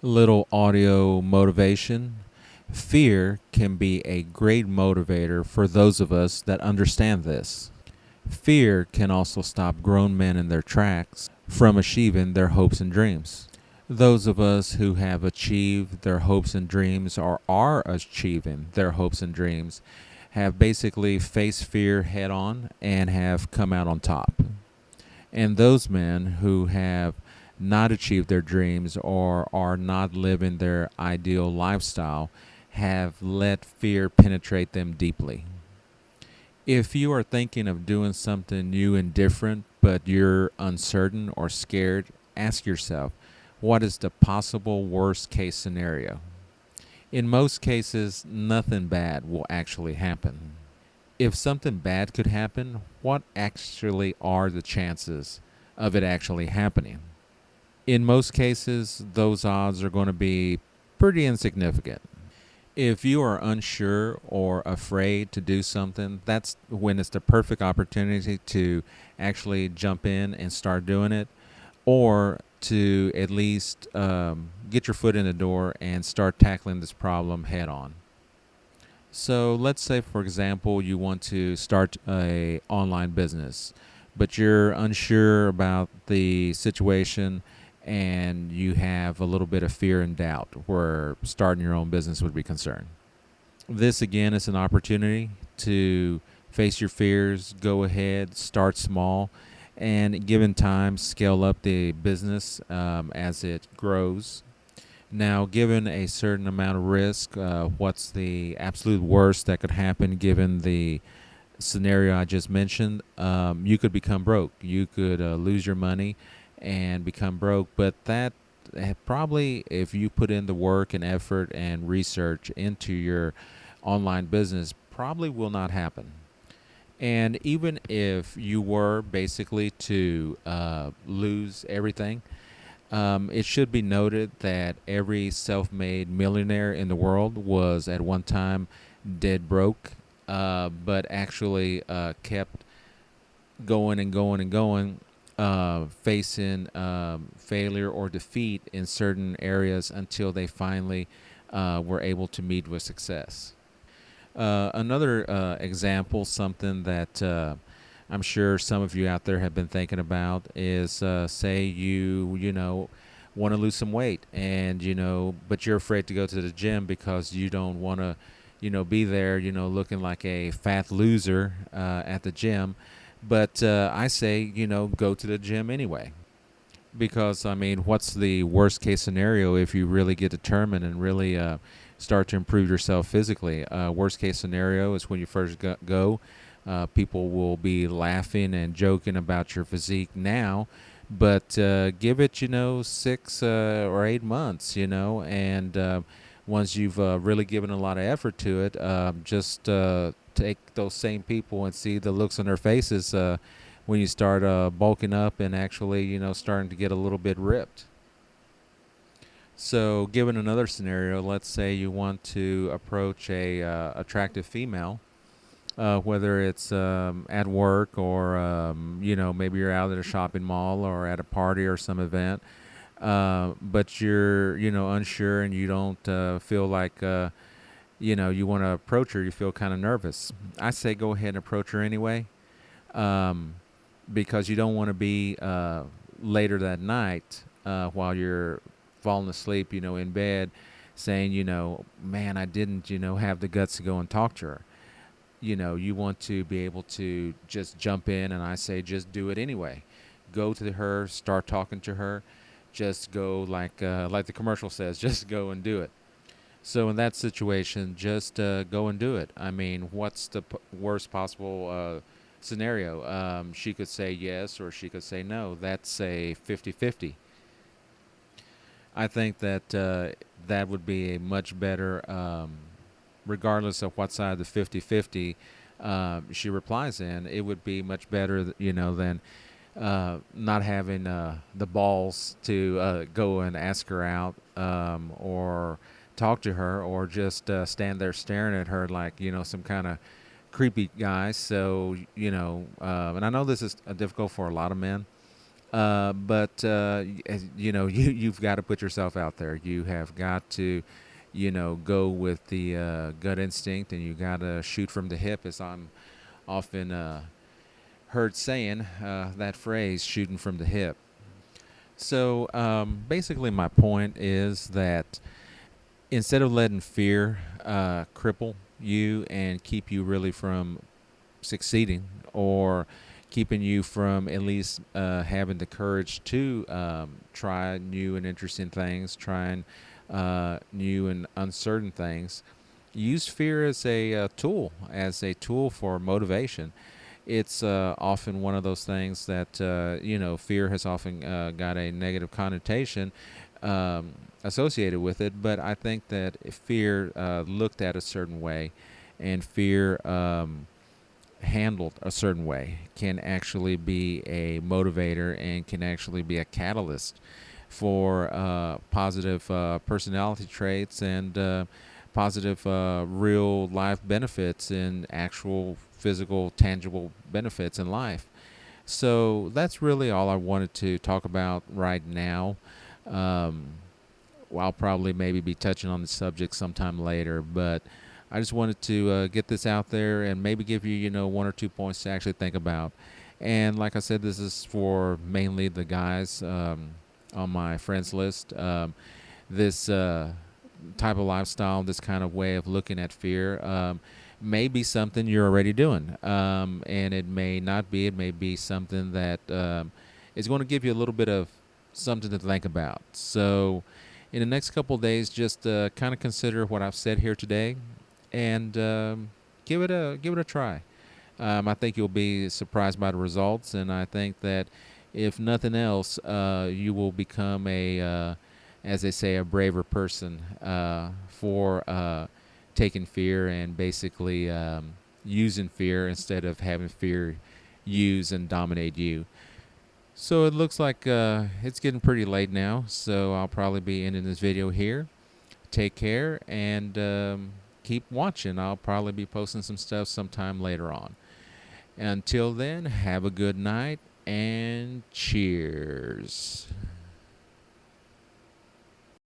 Little audio motivation. Fear can be a great motivator for those of us that understand this. Fear can also stop grown men in their tracks from achieving their hopes and dreams. Those of us who have achieved their hopes and dreams or are achieving their hopes and dreams have basically faced fear head on and have come out on top. And those men who have not achieved their dreams or are not living their ideal lifestyle have let fear penetrate them deeply. If you are thinking of doing something new and different, but you're uncertain or scared, ask yourself, what is the possible worst case scenario? In most cases, nothing bad will actually happen. If something bad could happen, what actually are the chances of it actually happening? In most cases, those odds are going to be pretty insignificant. If you are unsure or afraid to do something, that's when it's the perfect opportunity to actually jump in and start doing it, or to at least get your foot in the door and start tackling this problem head on. So let's say, for example, you want to start a online business, but you're unsure about the situation and you have a little bit of fear and doubt where starting your own business would be concerned. This again is an opportunity to face your fears, go ahead, start small, and given time, scale up the business as it grows. Now, given a certain amount of risk, what's the absolute worst that could happen given the scenario I just mentioned? You could become broke. You could lose your money and become broke, but that probably, if you put in the work and effort and research into your online business, probably will not happen. And even if you were basically to lose everything, it should be noted that every self made millionaire in the world was at one time dead broke, but actually kept going and going and going, facing failure or defeat in certain areas until they finally were able to meet with success. Another example, something that I'm sure some of you out there have been thinking about, is say you want to lose some weight, and but you're afraid to go to the gym because you don't want to be there looking like a fat loser at the gym. But I say go to the gym anyway, because I mean, what's the worst case scenario if you really get determined and really start to improve yourself physically? Worst case scenario is when you first go, people will be laughing and joking about your physique now, but give it 6 or 8 months, and once you've really given a lot of effort to it, just take those same people and see the looks on their faces when you start bulking up and actually, starting to get a little bit ripped. So, given another scenario, let's say you want to approach a attractive female, whether it's at work or maybe you're out at a shopping mall or at a party or some event, but you're unsure and you don't feel like you want to approach her. You feel kind of nervous. I say go ahead and approach her anyway, um, because you don't want to be later that night while you're falling asleep, in bed, saying, man, I didn't, have the guts to go and talk to her. You want to be able to just jump in, and I say just do it anyway. Go to her, start talking to her. Just go like the commercial says, just go and do it. So in that situation, just go and do it. I mean, what's the worst possible scenario? She could say yes or she could say no. That's a 50-50. I think that that would be a much better, regardless of what side of the 50-50 she replies in, it would be much better, than not having the balls to go and ask her out, or talk to her, or just stand there staring at her like some kind of creepy guy. So and I know this is difficult for a lot of men, You've got to put yourself out there. You have got to, go with the gut instinct, and you got to shoot from the hip, as I'm often heard saying that phrase, shooting from the hip. So basically, my point is that instead of letting fear cripple you and keep you really from succeeding, or keeping you from at least having the courage to try new and interesting things, trying new and uncertain things. Use fear as a tool for motivation. It's often one of those things that fear has often got a negative connotation associated with it. But I think that if fear looked at a certain way, and fear handled a certain way, can actually be a motivator and can actually be a catalyst for positive personality traits and positive real life benefits and actual physical tangible benefits in life. So that's really all I wanted to talk about right now. um, I'll probably maybe be touching on the subject sometime later, but I just wanted to get this out there and maybe give you, one or 2 points to actually think about. And like I said, this is for mainly the guys on my friends list. This type of lifestyle, this kind of way of looking at fear, may be something you're already doing. And it may not be. It may be something that is going to give you a little bit of something to think about. So, in the next couple of days, just kind of consider what I've said here today, and give it a try. I think you'll be surprised by the results, and I think that if nothing else, you will become as they say, a braver person for taking fear and basically using fear instead of having fear use and dominate you. So it looks like it's getting pretty late now, so I'll probably be ending this video here. Take care and keep watching. I'll probably be posting some stuff sometime later on. Until then, have a good night and cheers.